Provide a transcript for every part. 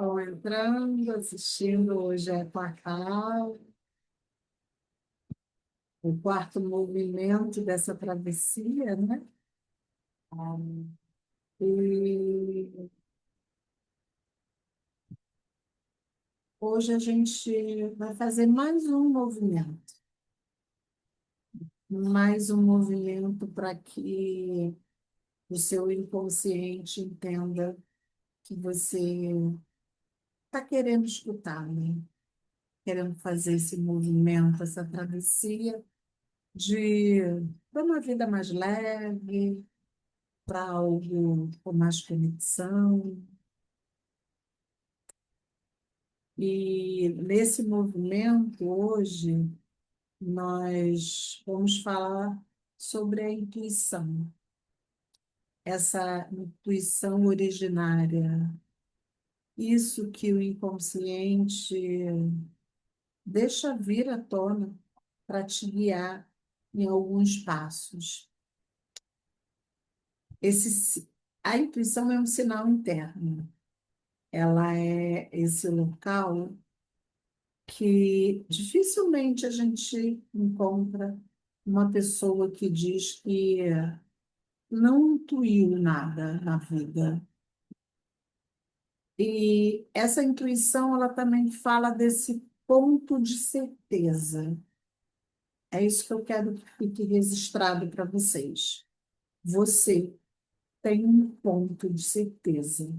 estão entrando, assistindo. Hoje é quarta aula, o quarto movimento dessa travessia, né? E hoje a gente vai fazer mais um movimento para que o seu inconsciente entenda que você está querendo escutar, né? Querendo fazer esse movimento, essa travessia de para uma vida mais leve, para algo com mais conexão. E nesse movimento, hoje, nós vamos falar sobre a intuição, essa intuição originária, isso que o inconsciente deixa vir à tona para te guiar em alguns passos. A intuição é um sinal interno, ela é esse local que dificilmente a gente encontra uma pessoa que diz que não intuiu nada na vida. E essa intuição, ela também fala desse ponto de certeza. É isso que eu quero que fique registrado para vocês. Você tem um ponto de certeza.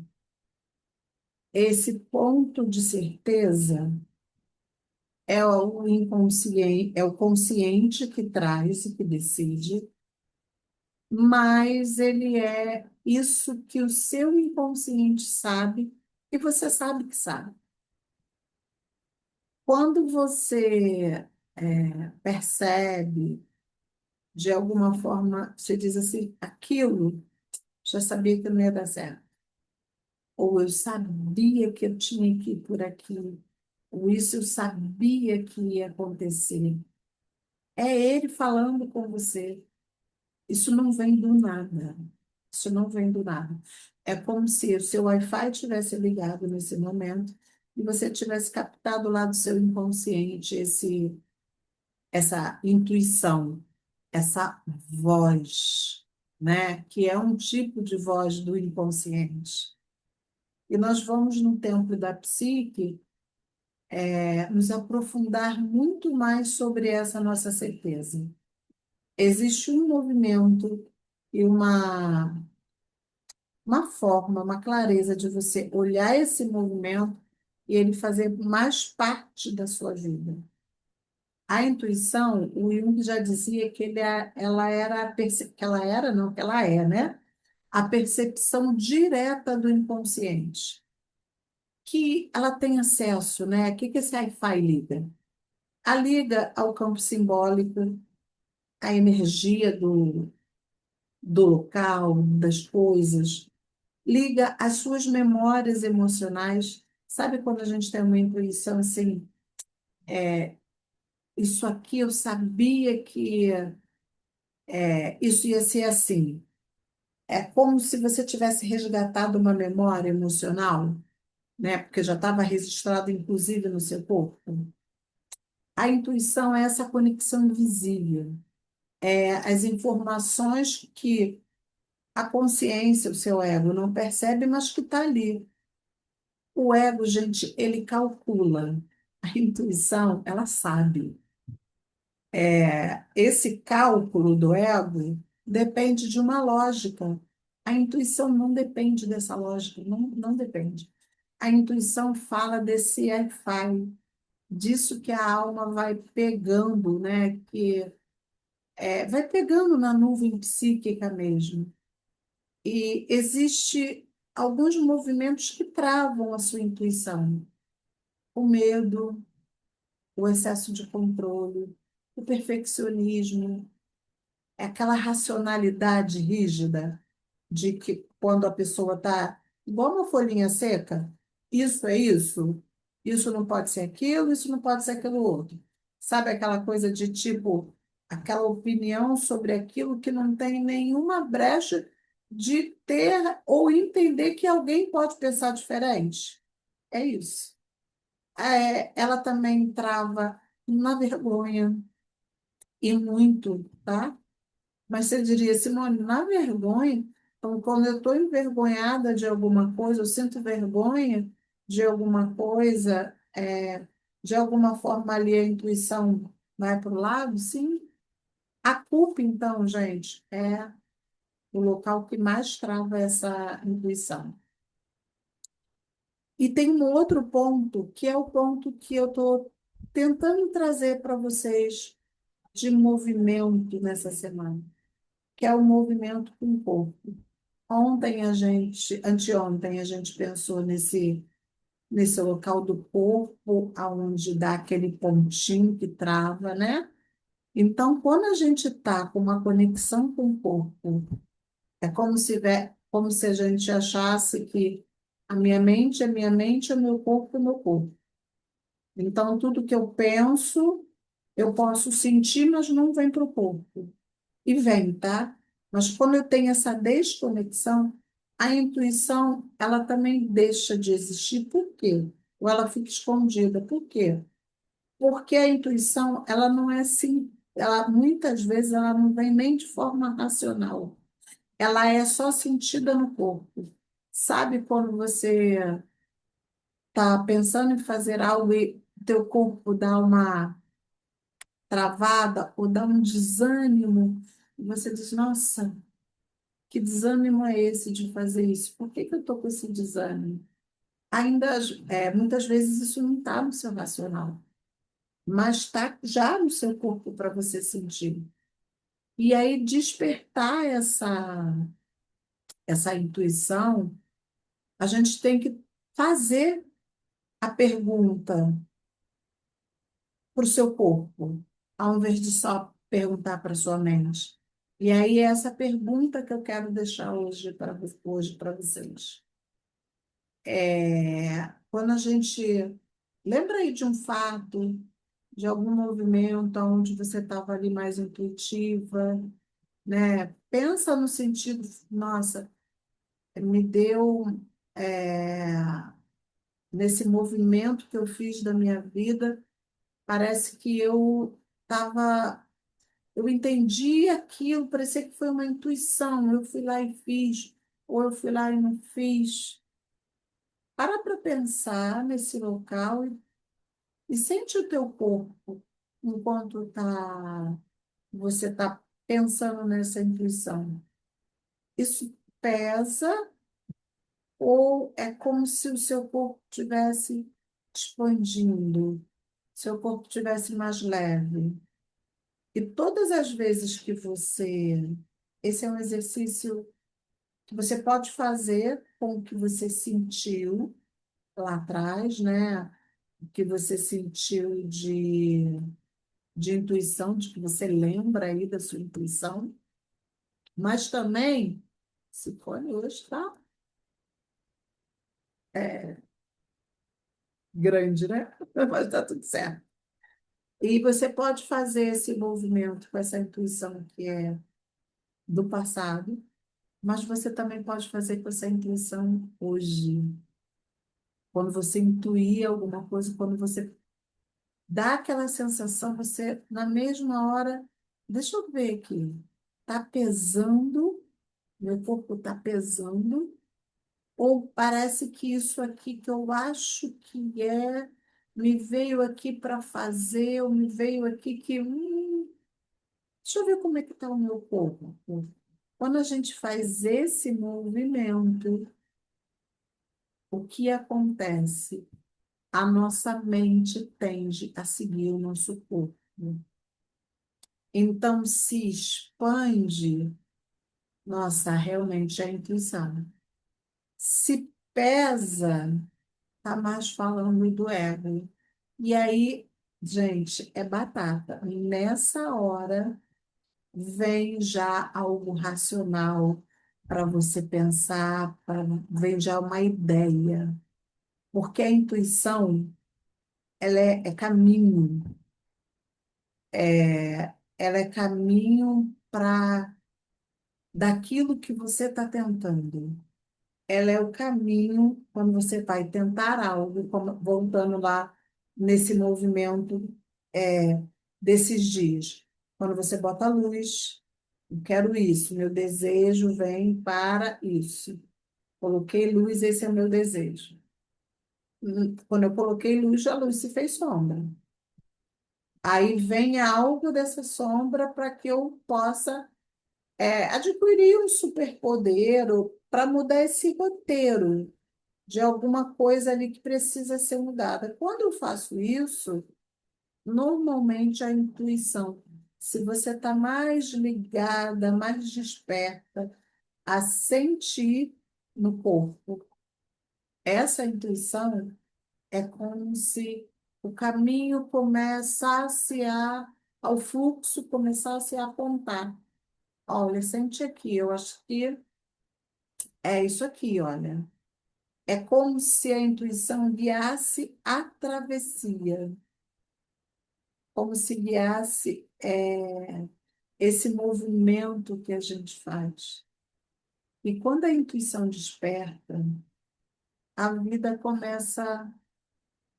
Esse ponto de certeza é o inconsciente, é o consciente que traz e que decide, mas ele é isso que o seu inconsciente sabe e você sabe que sabe. Quando você percebe, de alguma forma, você diz assim, aquilo, já sabia que não ia dar certo. Ou eu sabia que eu tinha que ir por aqui. Ou isso eu sabia que ia acontecer. É ele falando com você. Isso não vem do nada. Isso não vem do nada. É como se o seu Wi-Fi tivesse ligado nesse momento e você tivesse captado lá do seu inconsciente essa intuição, essa voz, né? Que é um tipo de voz do inconsciente. E nós vamos no templo da psique nos aprofundar muito mais sobre essa nossa certeza. Existe um movimento e uma forma, uma clareza de você olhar esse movimento e ele fazer mais parte da sua vida. A intuição, o Jung já dizia que ela era, que ela era, não, que ela é, né? A percepção direta do inconsciente, que ela tem acesso, né? O que esse Wi-Fi liga? A liga ao campo simbólico, à energia do local, das coisas, liga às suas memórias emocionais. Sabe quando a gente tem uma intuição assim, isso aqui eu sabia que isso ia ser assim. É como se você tivesse resgatado uma memória emocional, né? Porque já estava registrado, inclusive, no seu corpo. A intuição é essa conexão invisível, as informações que a consciência, o seu ego, não percebe, mas que está ali. O ego, gente, ele calcula. A intuição, ela sabe. Esse cálculo do ego depende de uma lógica. A intuição não depende dessa lógica, não depende. A intuição fala desse Wi-Fi, disso que a alma vai pegando, né? Que vai pegando na nuvem psíquica mesmo. E existe alguns movimentos que travam a sua intuição. O medo, o excesso de controle, o perfeccionismo, é aquela racionalidade rígida de que quando a pessoa está igual uma folhinha seca, isso é isso não pode ser aquilo, isso não pode ser aquilo outro. Sabe aquela coisa de tipo, aquela opinião sobre aquilo que não tem nenhuma brecha de ter ou entender que alguém pode pensar diferente? É isso. Ela também trava na vergonha, e muito, tá? Mas você diria, Simone, na vergonha, então, quando eu estou envergonhada de alguma coisa, eu sinto vergonha de alguma coisa, de alguma forma ali a intuição vai para o lado, sim. A culpa, então, gente, é o local que mais trava essa intuição. E tem um outro ponto, que é o ponto que eu estou tentando trazer para vocês de movimento nessa semana, que é o movimento com o corpo. Anteontem a gente pensou nesse local do corpo, aonde dá aquele pontinho que trava, né? Então, quando a gente está com uma conexão com o corpo, é como se a gente achasse que a minha mente é minha mente, o meu corpo é meu corpo. Então, tudo que eu penso, eu posso sentir, mas não vem para o corpo. E vem, tá? Mas quando eu tenho essa desconexão, a intuição, ela também deixa de existir. Por quê? Ou ela fica escondida. Por quê? Porque a intuição, ela não é assim, ela muitas vezes ela não vem nem de forma racional. Ela é só sentida no corpo. Sabe quando você está pensando em fazer algo e teu corpo dá uma travada ou dá um desânimo, e você diz, nossa, que desânimo é esse de fazer isso? Por que que eu estou com esse desânimo? Ainda, muitas vezes isso não está no seu racional, mas está já no seu corpo para você sentir. E aí despertar essa intuição, a gente tem que fazer a pergunta para o seu corpo, ao invés de só perguntar para a sua mente. E aí é essa pergunta que eu quero deixar hoje para vocês. Quando a gente lembra aí de um fato, de algum movimento onde você estava ali mais intuitiva, né? Pensa no sentido, nossa, me deu é, nesse movimento que eu fiz da minha vida, parece que eu entendi aquilo, parecia que foi uma intuição, eu fui lá e fiz, ou eu fui lá e não fiz. Para pensar nesse local e sente o teu corpo enquanto você está pensando nessa intuição. Isso pesa ou é como se o seu corpo estivesse expandindo, seu corpo estivesse mais leve. E todas as vezes que esse é um exercício que você pode fazer com o que você sentiu lá atrás, né? O que você sentiu de intuição, de que você lembra aí da sua intuição, mas também, se for hoje, tá grande, né? Mas tá tudo certo. E você pode fazer esse movimento com essa intuição que é do passado, mas você também pode fazer com essa intuição hoje. Quando você intuir alguma coisa, quando você dá aquela sensação, você, na mesma hora, deixa eu ver aqui, tá pesando, meu corpo está pesando, ou parece que isso aqui que eu acho que me veio aqui para fazer, ou me veio aqui que, deixa eu ver como é que está o meu corpo. Quando a gente faz esse movimento, o que acontece? A nossa mente tende a seguir o nosso corpo. Então, se expande, nossa, realmente é a intuição. Se pesa, tá mais falando do ego. E aí, gente, é batata. Nessa hora, vem já algo racional para você pensar, vem já uma ideia. Porque a intuição, ela é caminho. Ela é caminho para daquilo que você está tentando. ela é o caminho quando você vai tentar algo, voltando lá nesse movimento desses dias. Quando você bota a luz, eu quero isso, meu desejo vem para isso. Coloquei luz, esse é o meu desejo. Quando eu coloquei luz, a luz se fez sombra. Aí vem algo dessa sombra para que eu possa adquirir um superpoder para mudar esse roteiro de alguma coisa ali que precisa ser mudada. Quando eu faço isso, normalmente a intuição, se você está mais ligada, mais desperta a sentir no corpo, essa intuição é como se o caminho começasse ao fluxo começasse a apontar. Olha, sente aqui, eu acho que é isso aqui, olha. É como se a intuição guiasse a travessia, como se guiasse esse movimento que a gente faz. E quando a intuição desperta, a vida começa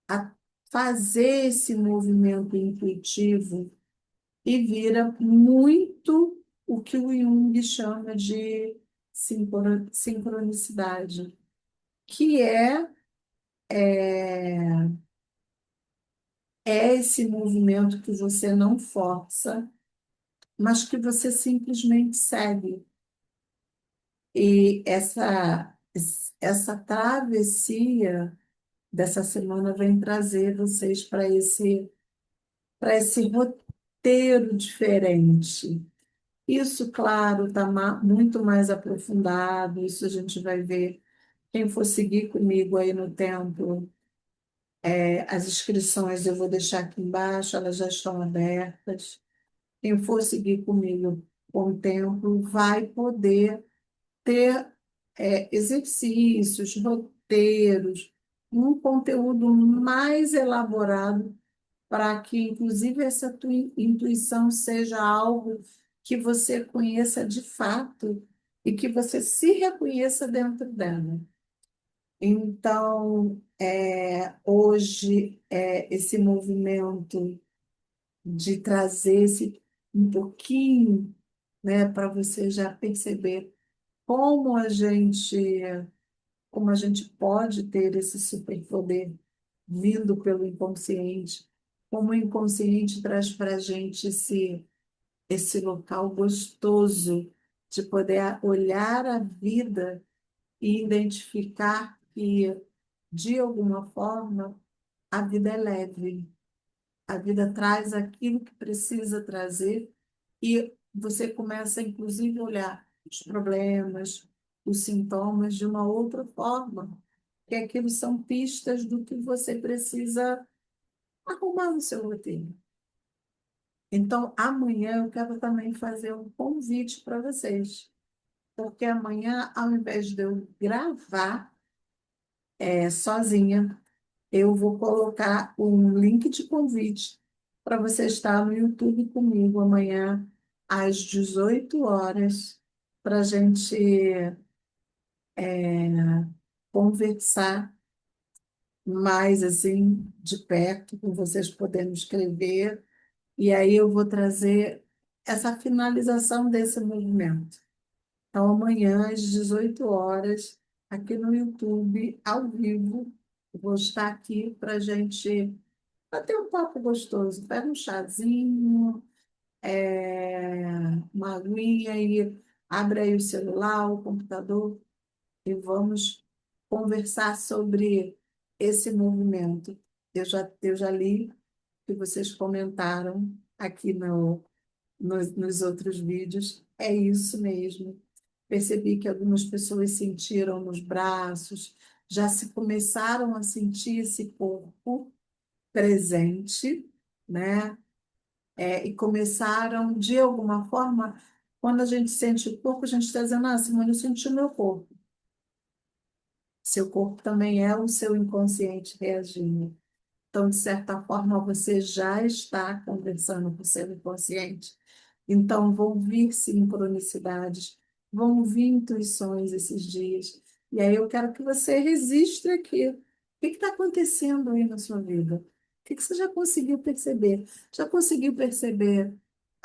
a fazer esse movimento intuitivo e vira muito o que o Jung chama de sincronicidade, que é esse movimento que você não força, mas que você simplesmente segue. E essa travessia dessa semana vem trazer vocês para esse roteiro diferente. Isso, claro, está muito mais aprofundado, isso a gente vai ver. Quem for seguir comigo aí no templo, as inscrições eu vou deixar aqui embaixo, elas já estão abertas. Quem for seguir comigo com o templo vai poder ter exercícios, roteiros, um conteúdo mais elaborado para que, inclusive, essa tua intuição seja algo que você conheça de fato e que você se reconheça dentro dela. Então, hoje, esse movimento de trazer um pouquinho, né, para você já perceber como a gente, como a gente pode ter esse superpoder vindo pelo inconsciente, como o inconsciente traz para a gente esse local gostoso de poder olhar a vida e identificar que, de alguma forma, a vida é leve, a vida traz aquilo que precisa trazer e você começa, inclusive, a olhar os problemas, os sintomas de uma outra forma, que aquilo são pistas do que você precisa arrumar no seu roteiro. Então, amanhã eu quero também fazer um convite para vocês, porque amanhã, ao invés de eu gravar sozinha, eu vou colocar um link de convite para você estar no YouTube comigo amanhã, às 18 horas, para a gente conversar mais assim, de perto, com vocês podendo escrever. E aí eu vou trazer essa finalização desse movimento. Então, amanhã, às 18 horas, aqui no YouTube, ao vivo, eu vou estar aqui para a gente bater um papo gostoso. Pega um chazinho, uma aguinha e abre aí o celular, o computador e vamos conversar sobre esse movimento. Eu já li que vocês comentaram aqui nos outros vídeos. É isso mesmo. Percebi que algumas pessoas sentiram nos braços, já se começaram a sentir esse corpo presente, né? E começaram, de alguma forma, quando a gente sente o corpo, a gente está dizendo, Simone, eu senti o meu corpo. Seu corpo também é o seu inconsciente reagindo. Então, de certa forma, você já está conversando com o seu inconsciente. Então, vão vir sincronicidades, vão vir intuições esses dias. E aí eu quero que você registre aqui. O que está acontecendo aí na sua vida? O que você já conseguiu perceber? Já conseguiu perceber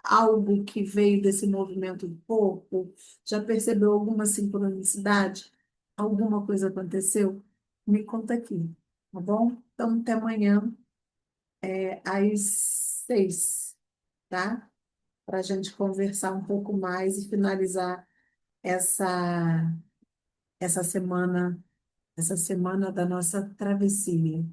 algo que veio desse movimento do corpo? Já percebeu alguma sincronicidade? Alguma coisa aconteceu? Me conta aqui, tá bom? Então, até amanhã, às 6, tá? Para a gente conversar um pouco mais e finalizar essa, essa semana, essa semana da nossa travessia.